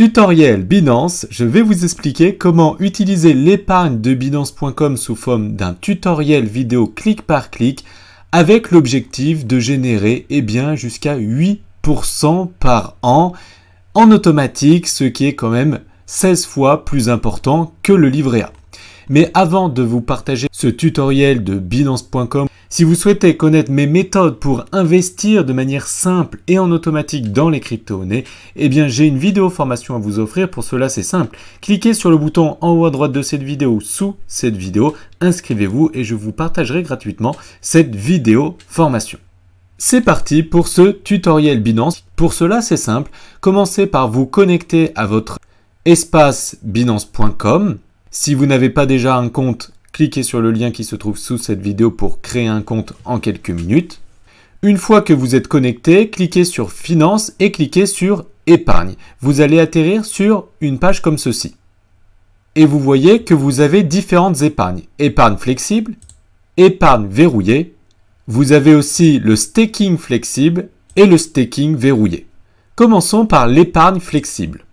Tutoriel Binance, je vais vous expliquer comment utiliser l'épargne de Binance.com sous forme d'un tutoriel vidéo clic par clic avec l'objectif de générer jusqu'à 8% par an en automatique, ce qui est quand même 16 fois plus important que le livret A. Mais avant de vous partager ce tutoriel de Binance.com, si vous souhaitez connaître mes méthodes pour investir de manière simple et en automatique dans les crypto-monnaies, j'ai une vidéo formation à vous offrir. Pour cela, c'est simple. Cliquez sur le bouton en haut à droite de cette vidéo ou sous cette vidéo, inscrivez-vous et je vous partagerai gratuitement cette vidéo formation. C'est parti pour ce tutoriel Binance. Pour cela, c'est simple. Commencez par vous connecter à votre espace Binance.com. Si vous n'avez pas déjà un compte, cliquez sur le lien qui se trouve sous cette vidéo pour créer un compte en quelques minutes. Une fois que vous êtes connecté, cliquez sur Finance et cliquez sur Épargne. Vous allez atterrir sur une page comme ceci. Et vous voyez que vous avez différentes épargnes. Épargne flexible, épargne verrouillée. Vous avez aussi le staking flexible et le staking verrouillé. Commençons par l'épargne flexible.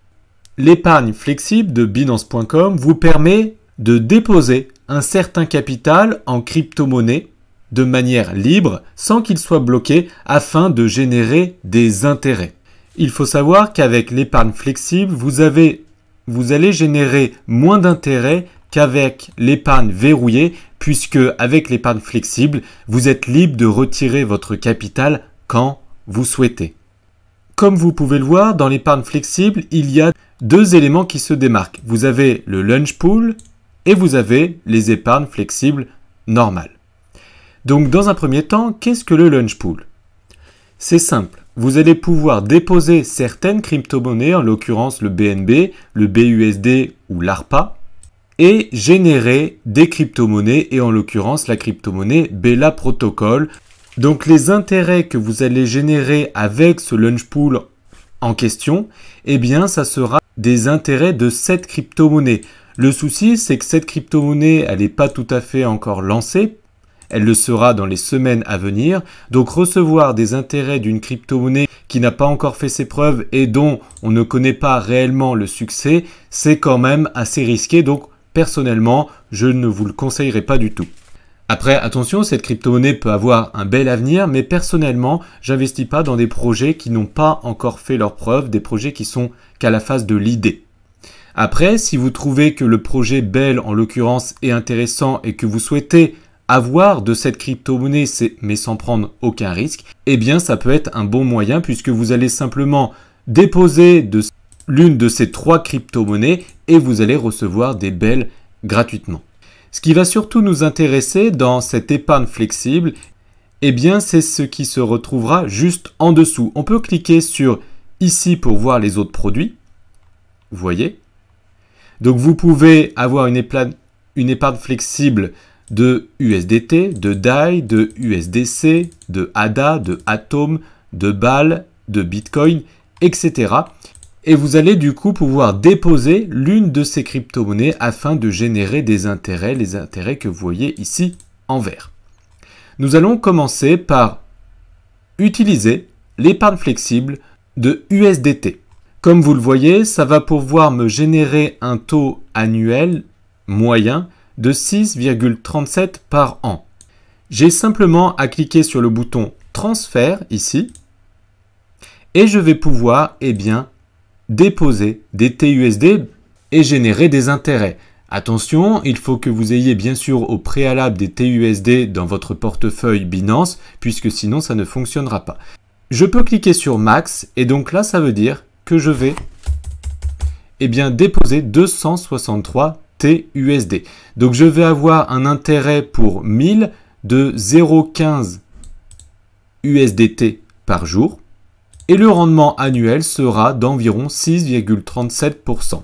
L'épargne flexible de Binance.com vous permet de déposer un certain capital en crypto-monnaie de manière libre sans qu'il soit bloqué afin de générer des intérêts. Il faut savoir qu'avec l'épargne flexible, vous allez générer moins d'intérêts qu'avec l'épargne verrouillée puisque avec l'épargne flexible, vous êtes libre de retirer votre capital quand vous souhaitez. Comme vous pouvez le voir, dans l'épargne flexible, il y a deux éléments qui se démarquent. Vous avez le launch pool et vous avez les épargnes flexibles normales. Donc dans un premier temps, qu'est-ce que le launch pool? C'est simple. Vous allez pouvoir déposer certaines crypto-monnaies, en l'occurrence le BNB, le BUSD ou l'ARPA, et générer des crypto-monnaies, et en l'occurrence la crypto-monnaie Bella Protocol. Donc les intérêts que vous allez générer avec ce launch pool en question, ça sera des intérêts de cette crypto-monnaie. Le souci, c'est que cette crypto-monnaie, elle n'est pas tout à fait encore lancée. Elle le sera dans les semaines à venir. Donc recevoir des intérêts d'une crypto-monnaie qui n'a pas encore fait ses preuves et dont on ne connaît pas réellement le succès, c'est quand même assez risqué. Donc personnellement, je ne vous le conseillerais pas du tout. Après, attention, cette crypto-monnaie peut avoir un bel avenir, mais personnellement, j'investis pas dans des projets qui n'ont pas encore fait leurs preuves, des projets qui sont qu'à la phase de l'idée. Après, si vous trouvez que le projet Bell, en l'occurrence, est intéressant et que vous souhaitez avoir de cette crypto-monnaie, mais sans prendre aucun risque, ça peut être un bon moyen puisque vous allez simplement déposer l'une de ces trois crypto-monnaies et vous allez recevoir des Bell gratuitement. Ce qui va surtout nous intéresser dans cette épargne flexible, c'est ce qui se retrouvera juste en dessous. On peut cliquer sur ici pour voir les autres produits. Vous voyez? Donc vous pouvez avoir une épargne flexible de USDT, de DAI, de USDC, de ADA, de Atom, de BAL, de Bitcoin, etc. Et vous allez du coup pouvoir déposer l'une de ces crypto-monnaies afin de générer des intérêts, les intérêts que vous voyez ici en vert. Nous allons commencer par utiliser l'épargne flexible de USDT. Comme vous le voyez, ça va pouvoir me générer un taux annuel moyen de 6,37 par an. J'ai simplement à cliquer sur le bouton transfert ici et je vais pouvoir déposer des TUSD et générer des intérêts. Attention, il faut que vous ayez bien sûr au préalable des TUSD dans votre portefeuille Binance, puisque sinon ça ne fonctionnera pas. Je peux cliquer sur Max, et donc là ça veut dire que je vais déposer 263 TUSD. Donc je vais avoir un intérêt pour 1000 de 0,15 USDT par jour. Et le rendement annuel sera d'environ 6,37%.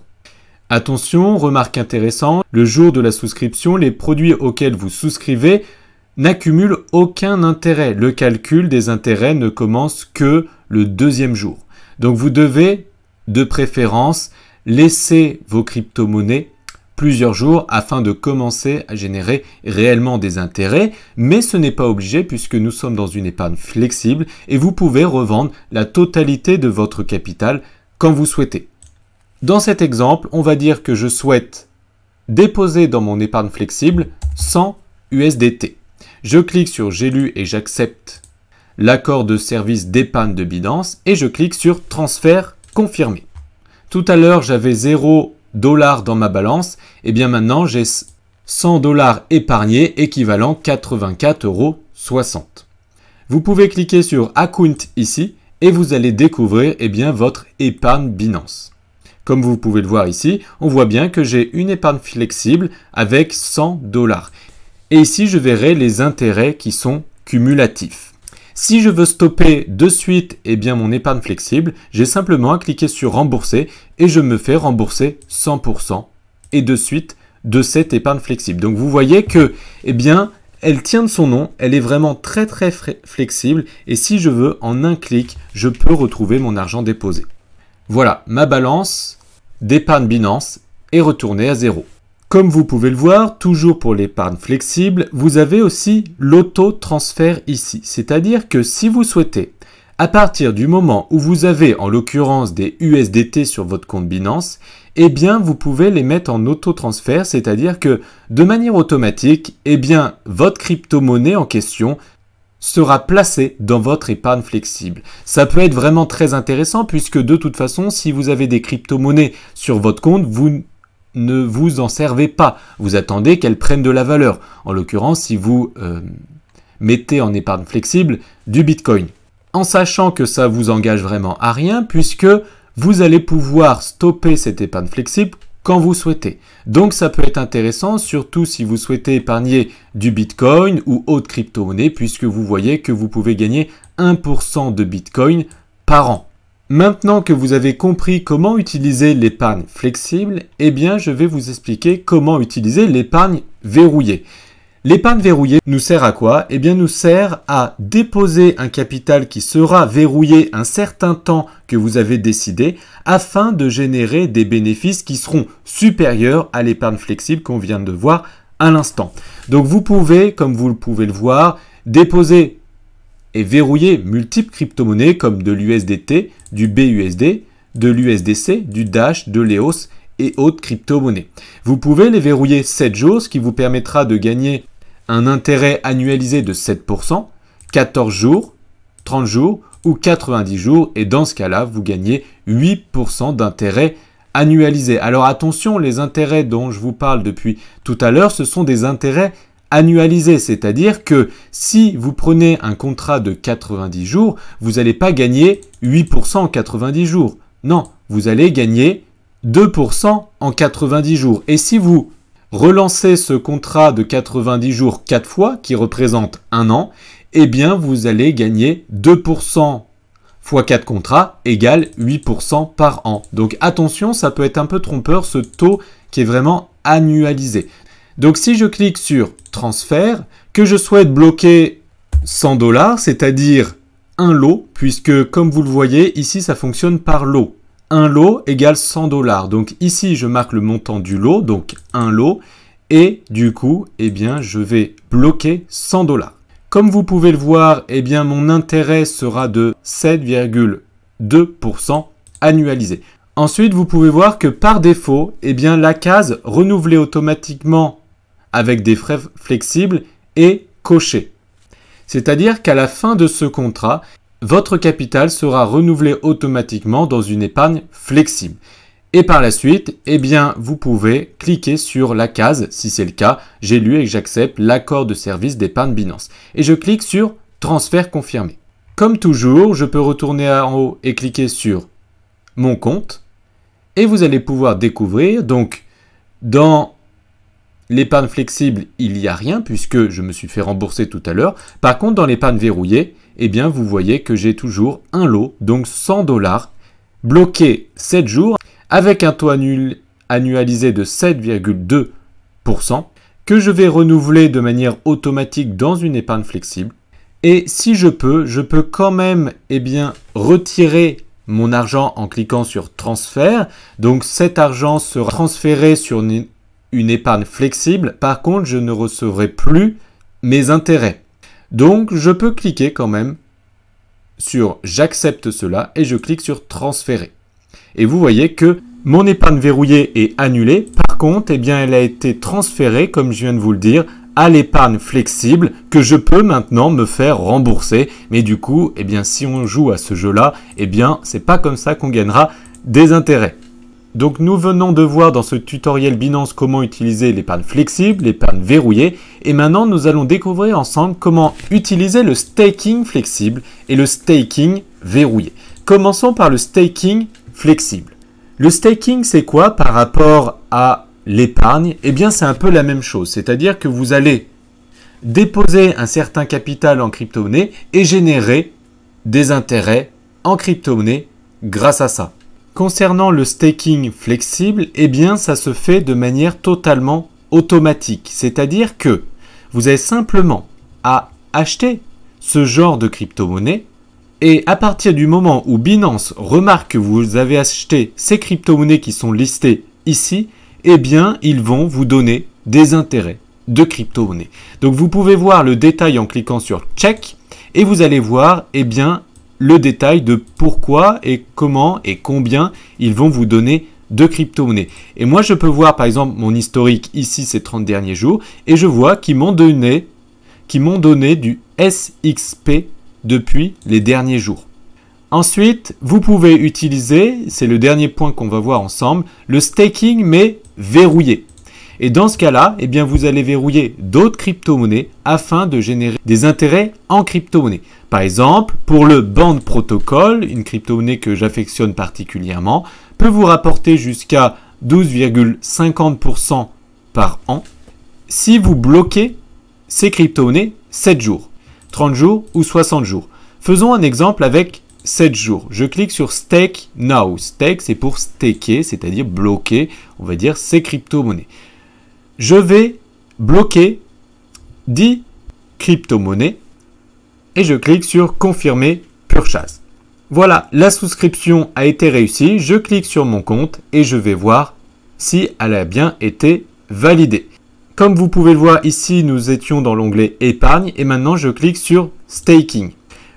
Attention, remarque intéressante, le jour de la souscription, les produits auxquels vous souscrivez n'accumulent aucun intérêt. Le calcul des intérêts ne commence que le deuxième jour. Donc vous devez, de préférence, laisser vos crypto-monnaies plusieurs jours afin de commencer à générer réellement des intérêts, mais ce n'est pas obligé puisque nous sommes dans une épargne flexible et vous pouvez revendre la totalité de votre capital quand vous souhaitez. Dans cet exemple, on va dire que je souhaite déposer dans mon épargne flexible 100 USDT. Je clique sur j'ai lu et j'accepte l'accord de service d'épargne de Binance et je clique sur transfert confirmé. Tout à l'heure, j'avais 0 $ dans ma balance et bien maintenant j'ai 100 $ épargnés équivalent 84,60 €. Vous pouvez cliquer sur Account ici et vous allez découvrir votre épargne Binance. Comme vous pouvez le voir ici, on voit bien que j'ai une épargne flexible avec 100 $. Et ici, je verrai les intérêts qui sont cumulatifs. Si je veux stopper de suite mon épargne flexible, j'ai simplement à cliquer sur rembourser et je me fais rembourser 100% et de suite de cette épargne flexible. Donc vous voyez que elle tient de son nom, elle est vraiment très flexible et si je veux, en un clic, je peux retrouver mon argent déposé. Voilà, ma balance d'épargne Binance est retournée à 0. Comme vous pouvez le voir, toujours pour l'épargne flexible, vous avez aussi l'auto-transfert ici. C'est-à-dire que si vous souhaitez, à partir du moment où vous avez en l'occurrence des USDT sur votre compte Binance, vous pouvez les mettre en auto-transfert, c'est-à-dire que de manière automatique, votre crypto-monnaie en question sera placée dans votre épargne flexible. Ça peut être vraiment très intéressant puisque de toute façon, si vous avez des crypto-monnaies sur votre compte, vous ne vous en servez pas. Vous attendez qu'elles prennent de la valeur. En l'occurrence, si vous mettez en épargne flexible du Bitcoin. En sachant que ça vous engage vraiment à rien puisque vous allez pouvoir stopper cette épargne flexible quand vous souhaitez. Donc ça peut être intéressant, surtout si vous souhaitez épargner du Bitcoin ou autre crypto-monnaie puisque vous voyez que vous pouvez gagner 1% de Bitcoin par an. Maintenant que vous avez compris comment utiliser l'épargne flexible, je vais vous expliquer comment utiliser l'épargne verrouillée. L'épargne verrouillée nous sert à quoi? Nous sert à déposer un capital qui sera verrouillé un certain temps que vous avez décidé afin de générer des bénéfices qui seront supérieurs à l'épargne flexible qu'on vient de voir à l'instant. Donc vous pouvez, comme vous pouvez le voir, déposer et verrouiller multiples crypto-monnaies comme de l'USDT, du BUSD, de l'USDC, du Dash, de l'EOS et autres crypto-monnaies. Vous pouvez les verrouiller 7 jours, ce qui vous permettra de gagner un intérêt annualisé de 7%, 14 jours, 30 jours ou 90 jours et dans ce cas-là, vous gagnez 8% d'intérêt annualisé. Alors attention, les intérêts dont je vous parle depuis tout à l'heure, ce sont des intérêts annualisé, c'est-à-dire que si vous prenez un contrat de 90 jours, vous n'allez pas gagner 8% en 90 jours. Non, vous allez gagner 2% en 90 jours. Et si vous relancez ce contrat de 90 jours 4 fois, qui représente un an, vous allez gagner 2% fois 4 contrats égale 8% par an. Donc attention, ça peut être un peu trompeur ce taux qui est vraiment annualisé. Donc si je clique sur transfert, que je souhaite bloquer 100 $, c'est-à-dire un lot, puisque comme vous le voyez, ici ça fonctionne par lot. Un lot égale 100 $. Donc ici je marque le montant du lot, donc un lot, et du coup, je vais bloquer 100 $. Comme vous pouvez le voir, mon intérêt sera de 7,2% annualisé. Ensuite, vous pouvez voir que par défaut, la case renouvelée automatiquement avec des frais flexibles est cochée. C'est-à-dire qu'à la fin de ce contrat, votre capital sera renouvelé automatiquement dans une épargne flexible. Et par la suite, vous pouvez cliquer sur la case, si c'est le cas, j'ai lu et j'accepte l'accord de service d'épargne Binance. Et je clique sur transfert confirmé. Comme toujours, je peux retourner en haut et cliquer sur mon compte. Et vous allez pouvoir découvrir, donc dans l'épargne flexible, il n'y a rien puisque je me suis fait rembourser tout à l'heure. Par contre, dans l'épargne verrouillée, vous voyez que j'ai toujours un lot, donc 100 $, bloqué 7 jours, avec un taux annualisé de 7,2%, que je vais renouveler de manière automatique dans une épargne flexible. Et si je peux quand même retirer mon argent en cliquant sur transfert. Donc cet argent sera transféré sur une épargne flexible. Par contre, je ne recevrai plus mes intérêts. Donc je peux cliquer quand même sur j'accepte cela et je clique sur transférer. Et vous voyez que Mon épargne verrouillée est annulée. Par contre, eh bien, elle a été transférée, comme je viens de vous le dire, à l'épargne flexible que je peux maintenant me faire rembourser. Mais du coup, eh bien, si on joue à ce jeu-là, eh bien, c'est pas comme ça qu'on gagnera des intérêts. Donc, nous venons de voir dans ce tutoriel Binance comment utiliser l'épargne flexible, l'épargne verrouillée. Et maintenant, nous allons découvrir ensemble comment utiliser le staking flexible et le staking verrouillé. Commençons par le staking flexible. Le staking, c'est quoi par rapport à l'épargne? Eh bien, c'est un peu la même chose. C'est-à-dire que vous allez déposer un certain capital en crypto-monnaie et générer des intérêts en crypto-monnaie grâce à ça. Concernant le staking flexible, eh bien, ça se fait de manière totalement automatique. C'est-à-dire que vous avez simplement à acheter ce genre de crypto-monnaie. Et à partir du moment où Binance remarque que vous avez acheté ces crypto-monnaies qui sont listées ici, eh bien, ils vont vous donner des intérêts de crypto-monnaies. Donc, vous pouvez voir le détail en cliquant sur Check et vous allez voir, eh bien, le détail de pourquoi et comment et combien ils vont vous donner de crypto-monnaies. Et moi, je peux voir, par exemple, mon historique ici, ces 30 derniers jours, et je vois qu'ils m'ont donné du SXP depuis les derniers jours. Ensuite, vous pouvez utiliser, c'est le dernier point qu'on va voir ensemble, le staking mais verrouillé. Et dans ce cas-là, eh bien, vous allez verrouiller d'autres crypto-monnaies afin de générer des intérêts en crypto-monnaie. Par exemple, pour le Band Protocol, une crypto-monnaie que j'affectionne particulièrement, peut vous rapporter jusqu'à 12,50% par an si vous bloquez ces crypto-monnaies 7 jours. 30 jours ou 60 jours. Faisons un exemple avec 7 jours. Je clique sur Stake Now. Stake, c'est pour staker, c'est-à-dire bloquer, on va dire, ces crypto-monnaies. Je vais bloquer 10 crypto-monnaies et je clique sur Confirmer Purchase. Voilà, la souscription a été réussie. Je clique sur mon compte et je vais voir si elle a bien été validée. Comme vous pouvez le voir ici, nous étions dans l'onglet épargne et maintenant je clique sur staking.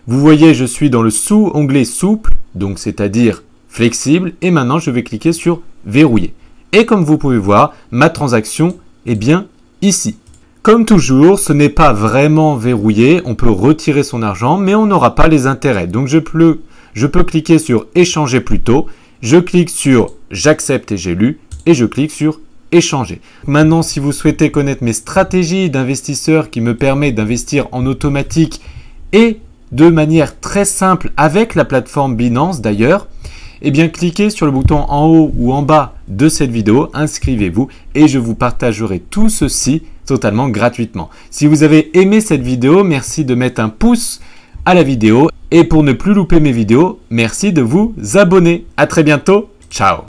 Vous voyez, je suis dans le sous-onglet souple, donc c'est-à-dire flexible, et maintenant je vais cliquer sur verrouiller. Et comme vous pouvez voir, ma transaction est bien ici. Comme toujours, ce n'est pas vraiment verrouillé, on peut retirer son argent, mais on n'aura pas les intérêts. Donc je peux cliquer sur échanger plus tôt, je clique sur j'accepte et j'ai lu, et je clique sur échanger. Maintenant, si vous souhaitez connaître mes stratégies d'investisseur qui me permettent d'investir en automatique et de manière très simple avec la plateforme Binance d'ailleurs, eh bien cliquez sur le bouton en haut ou en bas de cette vidéo, inscrivez-vous et je vous partagerai tout ceci totalement gratuitement. Si vous avez aimé cette vidéo, merci de mettre un pouce à la vidéo et pour ne plus louper mes vidéos, merci de vous abonner. À très bientôt, ciao.